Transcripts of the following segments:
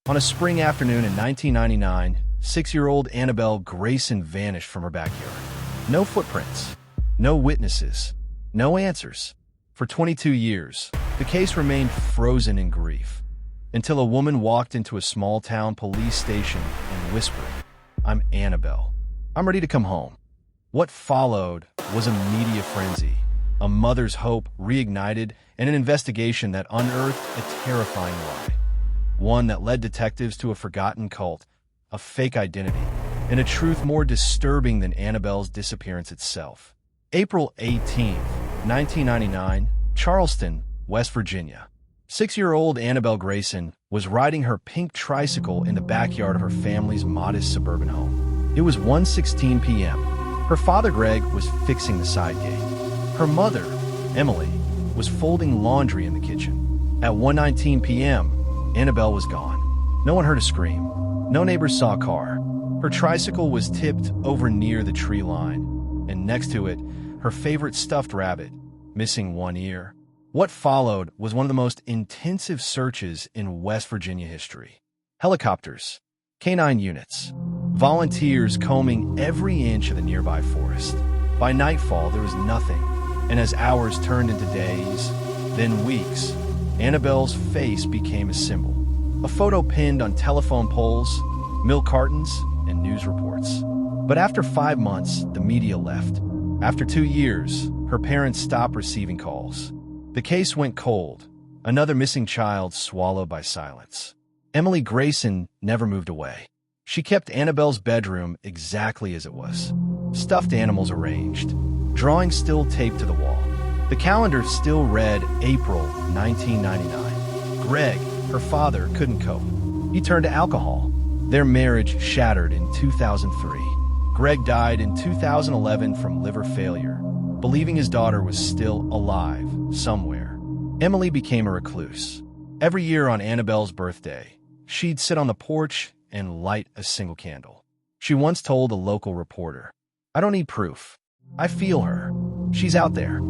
On a spring afternoon in 1999, 6-year-old Annabelle Grayson vanished from her backyard. No footprints, no witnesses, no answers. For 22 years, the case remained frozen in grief, until a woman walked into a small-town police station and whispered, "I'm Annabelle. I'm ready to come home." What followed was a media frenzy, a mother's hope reignited, and an investigation that unearthed a terrifying lie. One that led detectives to a forgotten cult, a fake identity, and a truth more disturbing than Annabelle's disappearance itself. April 18, 1999, Charleston, West Virginia. 6-year-old Annabelle Grayson was riding her pink tricycle in the backyard of her family's modest suburban home. It was 1:16 p.m. Her father, Greg, was fixing the side gate. Her mother, Emily, was folding laundry in the kitchen. At 1:19 p.m., Annabelle was gone. No one heard a scream. No neighbors saw a car. Her tricycle was tipped over near the tree line, and next to it, her favorite stuffed rabbit, missing one ear. What followed was one of the most intensive searches in West Virginia history. Helicopters, canine units, volunteers combing every inch of the nearby forest. By nightfall, there was nothing, and as hours turned into days, then weeks, Annabelle's face became a symbol. A photo pinned on telephone poles, milk cartons, and news reports. But after 5 months, the media left. After 2 years, her parents stopped receiving calls. The case went cold, another missing child swallowed by silence. Emily Grayson never moved away. She kept Annabelle's bedroom exactly as it was. Stuffed animals arranged, drawings still taped to the wall. The calendar still read April 1999. Greg, her father, couldn't cope. He turned to alcohol. Their marriage shattered in 2003. Greg died in 2011 from liver failure, believing his daughter was still alive somewhere. Emily became a recluse. Every year on Annabelle's birthday, she'd sit on the porch and light a single candle. She once told a local reporter, "I don't need proof. I feel her. She's out there."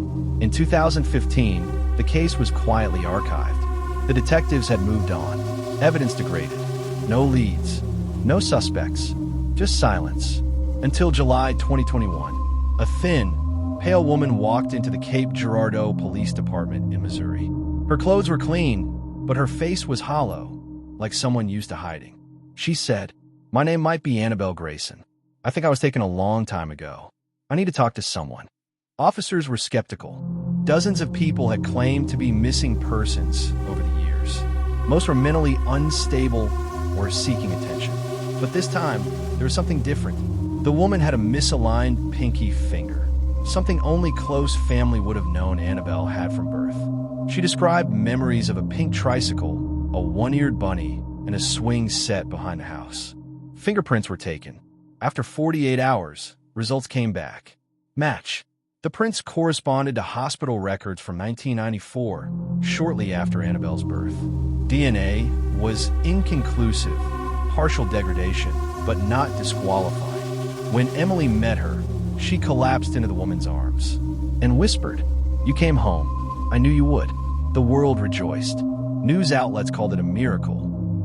In 2015, the case was quietly archived. The detectives had moved on. Evidence degraded. No leads. No suspects. Just silence. Until July 2021, a thin, pale woman walked into the Cape Girardeau Police Department in Missouri. Her clothes were clean, but her face was hollow, like someone used to hiding. She said, "My name might be Annabelle Grayson. I think I was taken a long time ago. I need to talk to someone." Officers were skeptical. Dozens of people had claimed to be missing persons over the years. Most were mentally unstable or seeking attention. But this time, there was something different. The woman had a misaligned pinky finger, something only close family would have known Annabelle had from birth. She described memories of a pink tricycle, a one-eared bunny, and a swing set behind the house. Fingerprints were taken. After 48 hours, results came back. Match. The prints corresponded to hospital records from 1994, shortly after Annabelle's birth. DNA was inconclusive, partial degradation, but not disqualifying. When Emily met her, she collapsed into the woman's arms and whispered, "You came home. I knew you would." The world rejoiced. News outlets called it a miracle.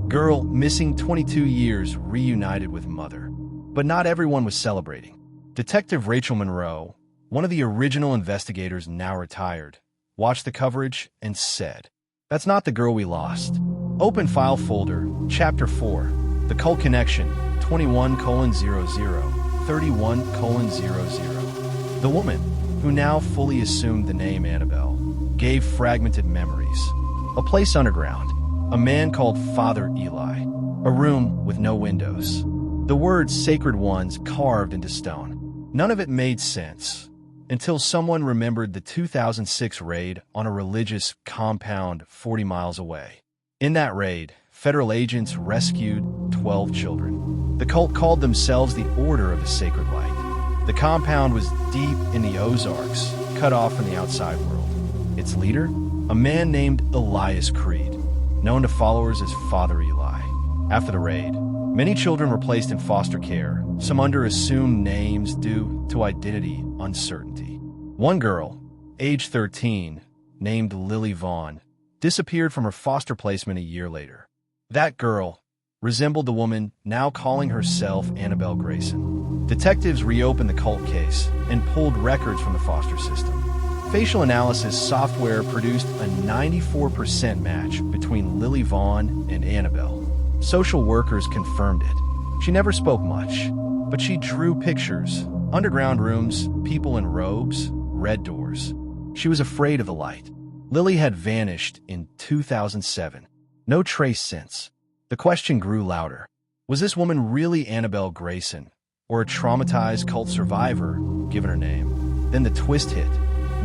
Girl missing 22 years reunited with mother. But not everyone was celebrating. Detective Rachel Monroe, one of the original investigators now retired, watched the coverage and said, "That's not the girl we lost." Open file folder, Chapter 4, The Cult Connection, 21:00, 31:00. The woman, who now fully assumed the name Annabelle, gave fragmented memories. A place underground, a man called Father Eli, a room with no windows. The words "sacred ones" carved into stone. None of it made sense, until someone remembered the 2006 raid on a religious compound 40 miles away. In that raid, federal agents rescued 12 children. The cult called themselves the Order of the Sacred Light. The compound was deep in the Ozarks, cut off from the outside world. Its leader? A man named Elias Creed, known to followers as Father Eli. After the raid, many children were placed in foster care, some under assumed names due to identity uncertainty. One girl, age 13, named Vaughn, disappeared from her foster placement a year later. That girl, resembled the woman now calling herself Annabelle Grayson. Detectives reopened the cult case and pulled records from the foster system. Facial analysis software produced a 94% match between Lily Vaughn and Annabelle. Social workers confirmed it. She never spoke much, but she drew pictures: underground rooms, people in robes, red doors. She was afraid of the light. Lily had vanished in 2007. No trace since. The question grew louder. Was this woman really Annabelle Grayson, or a traumatized cult survivor, given her name? Then the twist hit.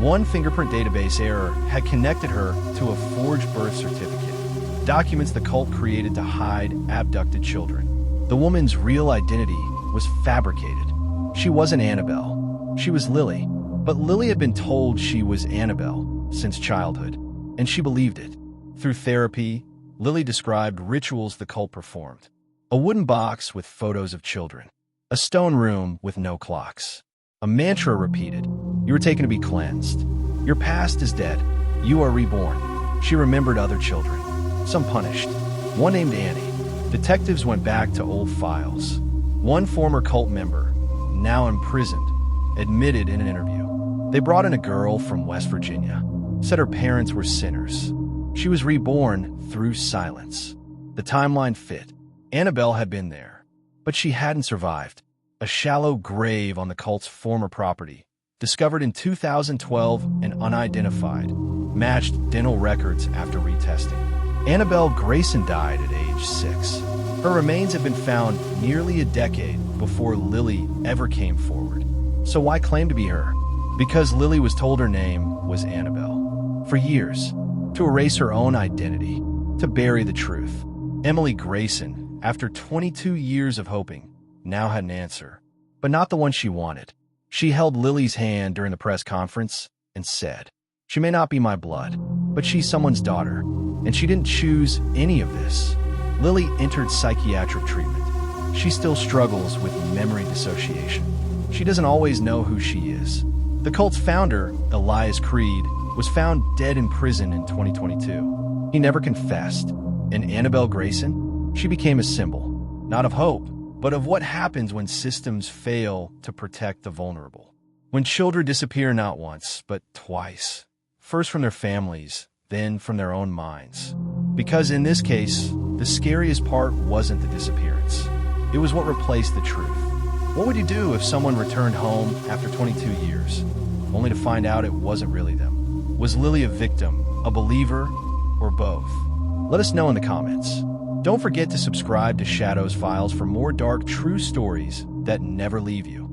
One fingerprint database error had connected her to a forged birth certificate, documents the cult created to hide abducted children. The woman's real identity was fabricated. She wasn't Annabelle. She was Lily. But Lily had been told she was Annabelle since childhood, and she believed it. Through therapy, Lily described rituals the cult performed: a wooden box with photos of children, a stone room with no clocks, a mantra repeated: "You were taken to be cleansed. Your past is dead. You are reborn." She remembered other children, some punished, one named Annie. Detectives went back to old files. One former cult member, now imprisoned, admitted in an interview. They brought in a girl from West Virginia, said her parents were sinners. She was reborn through silence. The timeline fit. Annabelle had been there, but she hadn't survived. A shallow grave on the cult's former property, discovered in 2012 and unidentified, matched dental records after retesting. Annabelle Grayson died at age 6. Her remains had been found nearly a decade before Lily ever came forward. So why claim to be her? Because Lily was told her name was Annabelle. For years, to erase her own identity, to bury the truth. Emily Grayson, after 22 years of hoping, now had an answer, but not the one she wanted. She held Lily's hand during the press conference and said, "She may not be my blood, but she's someone's daughter, and she didn't choose any of this." Lily entered psychiatric treatment. She still struggles with memory dissociation. She doesn't always know who she is. The cult's founder, Elias Creed, was found dead in prison in 2022. He never confessed. And Annabelle Grayson? She became a symbol, not of hope, but of what happens when systems fail to protect the vulnerable. When children disappear not once, but twice. First from their families, then from their own minds. Because in this case, the scariest part wasn't the disappearance. It was what replaced the truth. What would you do if someone returned home after 22 years, only to find out it wasn't really them? Was Lily a victim, a believer, or both? Let us know in the comments. Don't forget to subscribe to Shadows Files for more dark, true stories that never leave you.